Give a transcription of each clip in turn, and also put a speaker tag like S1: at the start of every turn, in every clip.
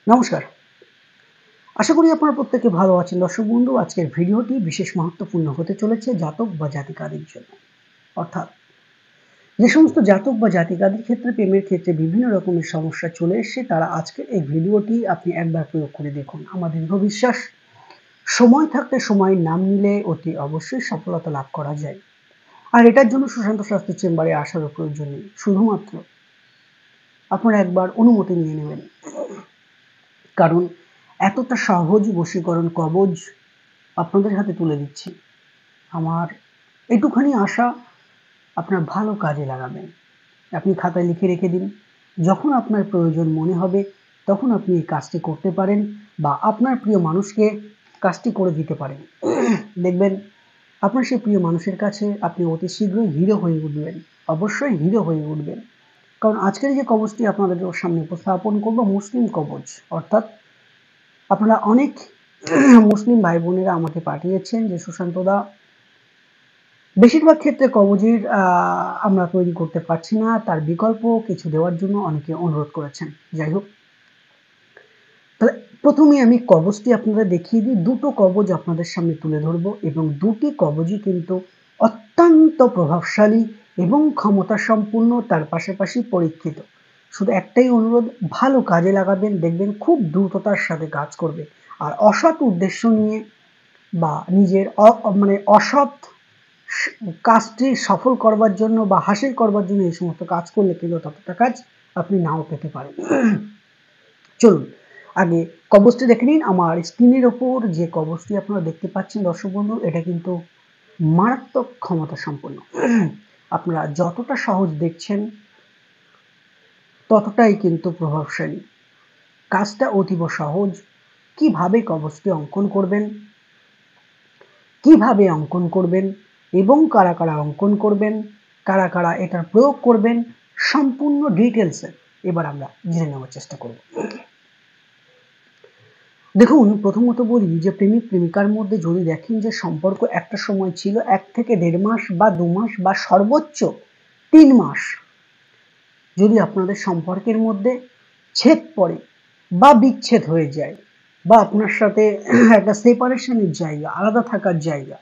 S1: নমস্কার। আশা করি আপনারা প্রত্যেকে ভালো আছেন। দর্শক বন্ধু, আজকের ভিডিওটি বিশেষ মাহাত্ম্যপূর্ণ হতে চলেছে জাতক বা জাতিকাদের জন্য। অর্থাৎ যে সমস্ত জাতক বা জাতিকাদের ক্ষেত্রে প্রেমের ক্ষেত্রে বিভিন্ন রকমের সমস্যা চলে এসছে, তারা আজকের এই ভিডিওটি আপনি একবার প্রয়োগ করে দেখুন। আমার দৃঢ় বিশ্বাস, সময় থাকতে সময় নাম নিলে অতি অবশ্যই সফলতা লাভ করা যায়। আর এটার জন্য সুশান্ত শাস্ত্রী চেম্বারে আসারও প্রয়োজন নেই। শুধুমাত্র আপনারা একবার অনুমতি নিয়ে নেবেন। কারণ এতটা সহজ বশীকরণ কবজ আপনাদের হাতে তুলে দিচ্ছি। আমার এটুখানি আশা আপনার ভালো কাজে লাগাবেন। আপনি খাতায় লিখে রেখে দিন। যখন আপনার প্রয়োজন মনে হবে তখন আপনি এই কাজটি করতে পারেন বা আপনার প্রিয় মানুষকে কাজটি করে দিতে পারেন। দেখবেন আপনার সেই প্রিয় মানুষের কাছে আপনি অতি শীঘ্রই হিরো হয়ে উঠবেন। অবশ্যই হিরো হয়ে উঠবেন। কারণ আজকের যে কবজটি আপনাদের সামনে উপস্থাপন করব, মুসলিম কবজ। অর্থাৎ আপনারা অনেক মুসলিম ভাই বোনেরা আমাকে পাঠিয়েছেন যে সুশান্তদা, বেশিরভাগ ক্ষেত্রে কবজের আমরা তৈরি করতে পারছি না, তার বিকল্প কিছু দেওয়ার জন্য অনেকে অনুরোধ করেছেন। যাই হোক, তাহলে প্রথমে আমি কবজটি আপনাদের দেখিয়ে দিই। দুটো কবজ আপনাদের সামনে তুলে ধরবো এবং দুটি কবজই কিন্তু অত্যন্ত প্রভাবশালী এবং ক্ষমতা সম্পূর্ণ, তার পাশাপাশি পরীক্ষিত। শুধু একটাই অনুরোধ, ভালো কাজে লাগাবেন, দেখবেন খুব দ্রুততার সাথে কাজ করবে। আর অসৎ উদ্দেশ্য নিয়ে বা নিজের অসৎ কাজটি সফল করবার জন্য বা হাসিল করবার জন্য এই সমস্ত কাজ করলে কিন্তু ততটা কাজ আপনি নাও পেতে পারেন। চলুন আগে কবজটি দেখে নিন। আমার স্ক্রিনের ওপর যে কবজটি আপনারা দেখতে পাচ্ছেন দর্শক বন্ধু, এটা কিন্তু মারাত্মক ক্ষমতা সম্পন্ন। আপনারা যতটা সহজ দেখছেন ততটাই কিন্তু প্রভাবশালী। কাজটা অতীব সহজ। কিভাবে কবজটি অঙ্কন করবেন এবং কারা কারা অঙ্কন করবেন, কারা কারা এটার প্রয়োগ করবেন, সম্পূর্ণ ডিটেলসে এবার আমরা জেনে নেওয়ার চেষ্টা করব। দেখুন, প্রথমত বলি যে প্রেমিক প্রেমিকার মধ্যে যদি দেখেন যে সম্পর্ক একটা সময় ছিল 1 থেকে 1.5 মাস বা 2 মাস বা সর্বোচ্চ 3 মাস, যদি আপনাদের সম্পর্কের মধ্যে ছেদ পড়ে বা বিচ্ছেদ হয়ে যায় বা আপনার সাথে একটা সেপারেশনের জায়গা, আলাদা থাকার জায়গা,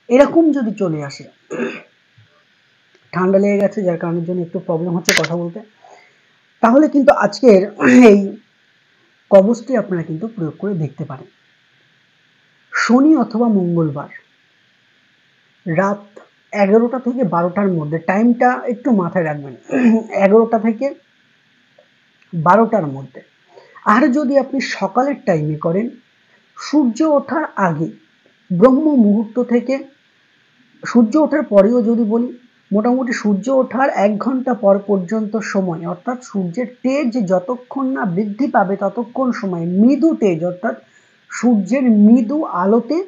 S1: এরকম যদি চলে আসে, ঠান্ডা লেগে গেছে যার কারণের জন্য একটু প্রবলেম হচ্ছে কথা বলতে, তাহলে কিন্তু আজকের এই কবজটি আপনারা কিন্তু প্রয়োগ করে দেখতে পারেন। শনি অথবা মঙ্গলবার রাত 11টা থেকে 12টার মধ্যে, টাইমটা একটু মাথায় রাখবেন, 11টা থেকে 12টার মধ্যে। আর যদি আপনি সকালের টাইমে করেন, সূর্য ওঠার আগে, ব্রহ্ম মুহূর্ত থেকে, সূর্য ওঠার পরেও যদি বলি, মোটামুটি সূর্য ওঠার 1 ঘন্টা পর পর্যন্ত সময়, অর্থাৎ সূর্যের তেজ যতক্ষণ না বৃদ্ধি পাবে ততক্ষণ সময় মৃদু তেজ, অর্থাৎ সূর্যের মৃদু আলোতে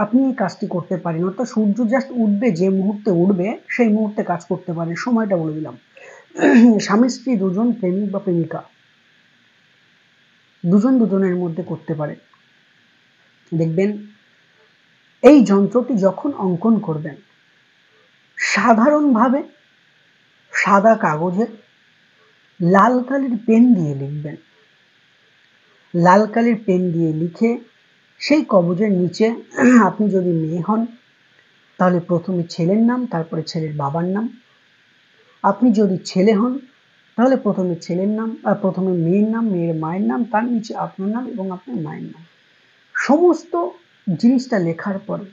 S1: আপনি এই কাজটি করতে পারেন। অর্থাৎ সূর্য জাস্ট উঠবে, যে মুহূর্তে উঠবে সেই মুহূর্তে কাজ করতে পারেন। সময়টা বলে দিলাম। স্বামী স্ত্রী দুজন, প্রেমিক বা প্রেমিকা দুজনের মধ্যে করতে পারে। দেখবেন এই যন্ত্রটি যখন অঙ্কন করবেন, সাধারণভাবে সাদা কাগজে লাল কালির পেন দিয়ে লিখবেন। লাল কালির পেন দিয়ে লিখে সেই কবজের নিচে, আপনি যদি মেয়ে হন তাহলে প্রথমে ছেলের নাম, তারপরে ছেলের বাবার নাম। আপনি যদি ছেলে হন তাহলে প্রথমে ছেলের নাম, প্রথমে মেয়ের নাম, মেয়ের মায়ের নাম, তার নিচে আপনার নাম এবং আপনার মায়ের নাম। সমস্ত জিনিসটা লেখার পরে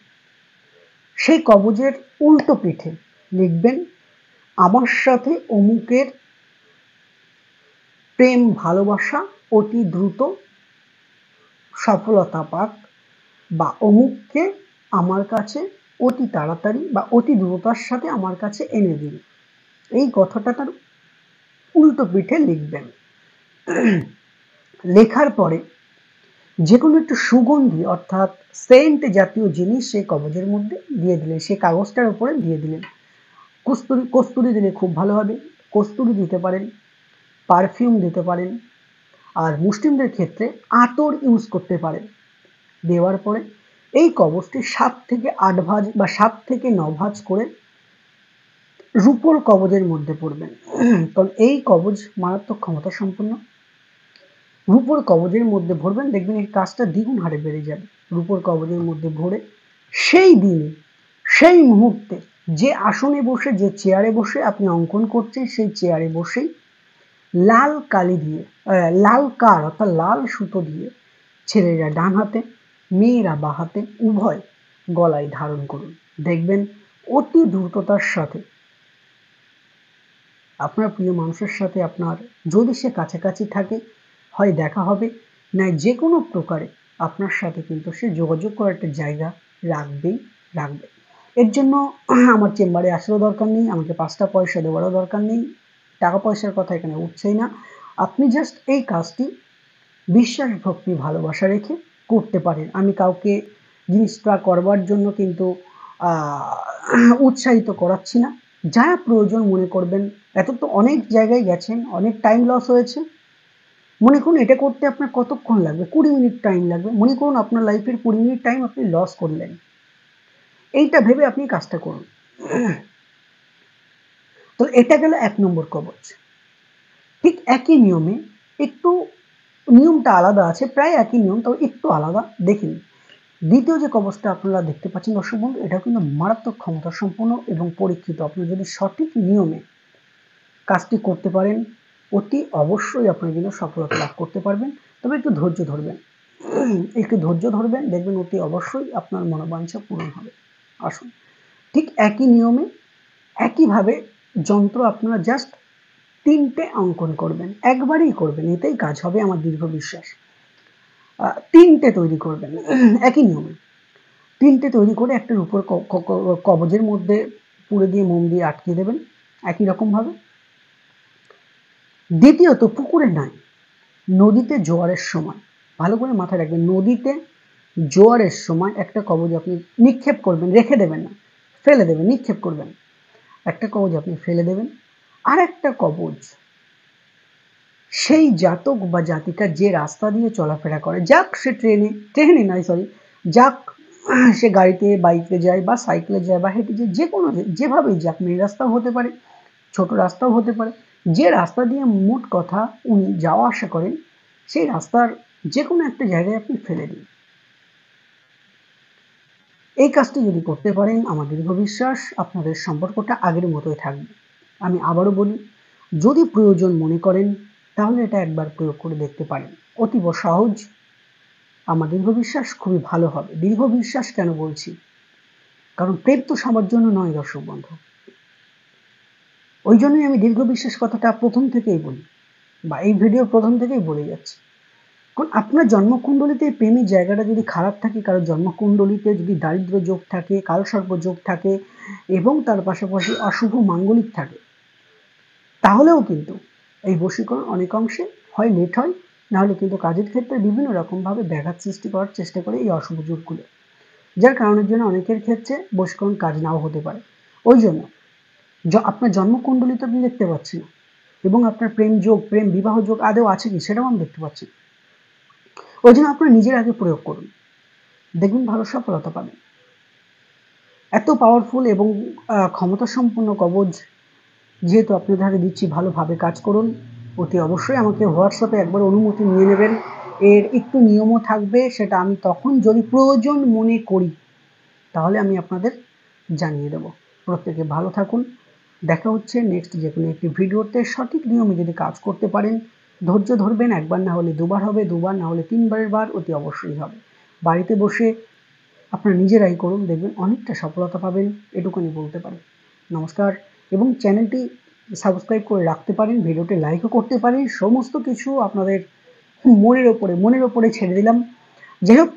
S1: সেই কবজের উল্টো পিঠে লিখবেন, আমার সাথে অমুকের প্রেম ভালোবাসা অতি দ্রুত সফলতা পাক, বা অমুককে আমার কাছে অতি তাড়াতাড়ি বা অতি দ্রুততার সাথে আমার কাছে এনে দিন। এই কথাটা তার উল্টো পিঠে লিখবেন। লেখার পরে যে কোনো একটু সুগন্ধি অর্থাৎ সেন্ট জাতীয় জিনিস সেই কবজের মধ্যে দিয়ে দিলেন, সেই কাগজটার উপরে দিয়ে দিলেন। কস্তুরি দিলে খুব ভালো হবে। কস্তুরি দিতে পারেন, পারফিউম দিতে পারেন, আর মুসলিমদের ক্ষেত্রে আতর ইউজ করতে পারেন। দেওয়ার পরে এই কবজটি 7 থেকে 8 ভাঁজ বা 7 থেকে 9 ভাঁজ করে রূপোর কবজের মধ্যে পড়বেন। কারণ এই কবজ মারাত্মক ক্ষমতা সম্পন্ন। রূপোর কবজের মধ্যে ভরবেন, দেখবেন এই কাজটা দ্বিগুণ হারে বেড়ে যাবে। রূপোর কবজের মধ্যে ভরে সেই দিনে সেই মুহূর্তে যে আসনে বসে, যে চেয়ারে বসে আপনি অঙ্কন করছেন, সেই চেয়ারে বসেই লাল কালি দিয়ে, লাল কার অর্থাৎ লাল সুতো দিয়ে ছেলেরা ডান হাতে, মেয়েরা বাঁ হাতে উভয় গলায় ধারণ করুন। দেখবেন অতি দ্রুততার সাথে আপনার প্রিয় মানুষের সাথে আপনার, যদি সে কাছাকাছি থাকে, হয় দেখা হবে, না যে কোনো প্রকারে আপনার সাথে কিন্তু সে যোগাযোগ করার একটা জায়গা রাখবেই রাখবে। এর জন্য আমার চেম্বারে আসারও দরকার নেই, আমাকে 5টা পয়সা দেওয়ারও দরকার নেই, টাকা পয়সার কথা এখানে উঠছেই না। আপনি জাস্ট এই কাজটি বিশ্বাস, ভক্তি, ভালোবাসা রেখে করতে পারেন। আমি কাউকে জিনিসটা করবার জন্য কিন্তু উৎসাহিত করাচ্ছি না। যা প্রয়োজন মনে করবেন। এত তো অনেক জায়গায় গেছেন, অনেক টাইম লস হয়েছে। মনে করুন এটা করতে আপনার কতক্ষণ লাগবে, 20 মিনিট টাইম লাগবে। মনে করুন আপনার লাইফের 20 মিনিট টাইম আপনি লস করলেন, এইটা ভেবে আপনি কাজটা করুন। তো এটা গেল 1 নম্বর কবচ। ঠিক একই নিয়মে, একটু নিয়মটা আলাদা আছে, প্রায় একই নিয়ম, তবে একটু আলাদা। দেখুন দ্বিতীয় যে কবচটা আপনারা দেখতে পাচ্ছেন দর্শক বন্ধু, এটা কিন্তু মারাত্মক ক্ষমতা সম্পন্ন এবং পরীক্ষিত। আপনি যদি সঠিক নিয়মে কাজটি করতে পারেন, অতি অবশ্যই আপনার কিন্তু সফলতা লাভ করতে পারবেন। তবে একটু ধৈর্য ধরবেন, একটু ধৈর্য ধরবেন, দেখবেন অতি অবশ্যই আপনার মনোবাঞ্ছা পূরণ হবে। আসুন, ঠিক একই নিয়মে একইভাবে যন্ত্র আপনারা জাস্ট 3টে অঙ্কন করবেন, একবারেই করবেন, এতেই কাজ হবে আমার দীর্ঘ বিশ্বাস। 3টে তৈরি করবেন একই নিয়মে। 3টে তৈরি করে একটার উপর কবজের মধ্যে পুড়ে দিয়ে মোম দিয়ে আটকে দেবেন একই রকমভাবে। দ্বিতীয়ত, পুকুরে নয়, নদীতে জোয়ারের সময়, ভালো করে মাথায় রাখবেন, নদীতে জোয়ারের সময় একটা কবজ আপনি নিক্ষেপ করবেন, রেখে দেবেন না, ফেলে দেবেন, নিক্ষেপ করবেন। একটা কবজ আপনি ফেলে দেবেন, আর একটা কবজ সেই জাতক বা জাতিকা যে রাস্তা দিয়ে চলাফেরা করে, যাক সে ট্রেনে নয় সরি, যাক সে গাড়িতে, বাইকে যায় বা সাইকেলে যায় বা হেঁটে যায়, যে কোনো যেভাবেই যাক, মেন রাস্তাও হতে পারে, ছোট রাস্তাও হতে পারে, যে রাস্তা দিয়ে মোট কথা উনি যাওয়া আসা করেন, সেই রাস্তার যে কোনো একটা জায়গায় আপনি ফেলে দিন। এই কাজটি যদি করতে পারেন, আমার দীর্ঘ বিশ্বাস আপনাদের সম্পর্কটা আগের মতোই থাকবে। আমি আবারও বলি, যদি প্রয়োজন মনে করেন তাহলে এটা একবার প্রয়োগ করে দেখতে পারেন, অতীব সহজ। আমার দীর্ঘ বিশ্বাস খুবই ভালো হবে। দীর্ঘ বিশ্বাস কেন বলছি, কারণ প্রেম তো সবার জন্য নয় দর্শক বন্ধু, ওই জন্যই আমি দীর্ঘ বিশ্বাস কথাটা প্রথম থেকেই বলি, বা এই ভিডিওর প্রথম থেকেই বলে যাচ্ছি। কারণ আপনার জন্মকুণ্ডলিতে প্রেমের জায়গাটা যদি খারাপ থাকে, কারো জন্মকুণ্ডলিতে যদি দারিদ্র যোগ থাকে, কালসর্প যোগ থাকে এবং তার পাশাপাশি অশুভ মাঙ্গলিক থাকে, তাহলেও কিন্তু এই বশীকরণ অনেকাংশে হয় লেট হয়, নাহলে কিন্তু কাজের ক্ষেত্রে বিভিন্ন রকমভাবে ব্যাঘাত সৃষ্টি করার চেষ্টা করে এই অশুভ যোগগুলো, যার কারণের জন্য অনেকের ক্ষেত্রে বশীকরণ কাজ নাও হতে পারে। ওই জন্য আপনার জন্মকুণ্ডলিতে আপনি দেখতে পাচ্ছেন, এবং আপনার প্রেম যোগ, প্রেম বিবাহ যোগ আদৌ আছে কি সেটাও আমি দেখতে পাচ্ছি। ওই জন্য আপনার নিজের আগে প্রয়োগ করুন, দেখুন ভালো সফলতা পাবেন। এত পাওয়ারফুল এবং ক্ষমতা সম্পন্ন কবজ যেহেতু আপনাদের হাতে দিচ্ছি, ভালোভাবে কাজ করুন। অতি অবশ্যই আমাকে হোয়াটসঅ্যাপে একবার অনুমতি নিয়ে নেবেন। এর একটু নিয়মও থাকবে, সেটা আমি তখন যদি প্রয়োজন মনে করি তাহলে আমি আপনাদের জানিয়ে দেব। প্রত্যেকে ভালো থাকুন, দেখা হচ্ছে নেক্সট যে কোনো একটি ভিডিওতে। সঠিক নিয়মে যদি কাজ করতে পারেন, ধৈর্য ধরবেন, একবার না হলে দুবার হবে, দুবার না হলে 3বারের বার অতি অবশ্যই হবে। বাড়িতে বসে আপনারা নিজেরাই করুন, দেখবেন অনেকটা সফলতা পাবেন, এটুকুনি বলতে পারি। নমস্কার, এবং চ্যানেলটি সাবস্ক্রাইব করে রাখতে পারেন, ভিডিওটি লাইকও করতে পারেন, সমস্ত কিছু আপনাদের মনের ওপরে ছেড়ে দিলাম। যাই হোক,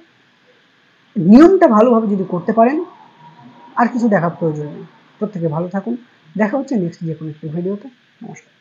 S1: নিয়মটা ভালোভাবে যদি করতে পারেন আর কিছু দেখার প্রয়োজন নেই। প্রত্যেকে ভালো থাকুন, দেখা হচ্ছে নেক্সট যে কোনো একটি ভিডিওতে। নমস্কার।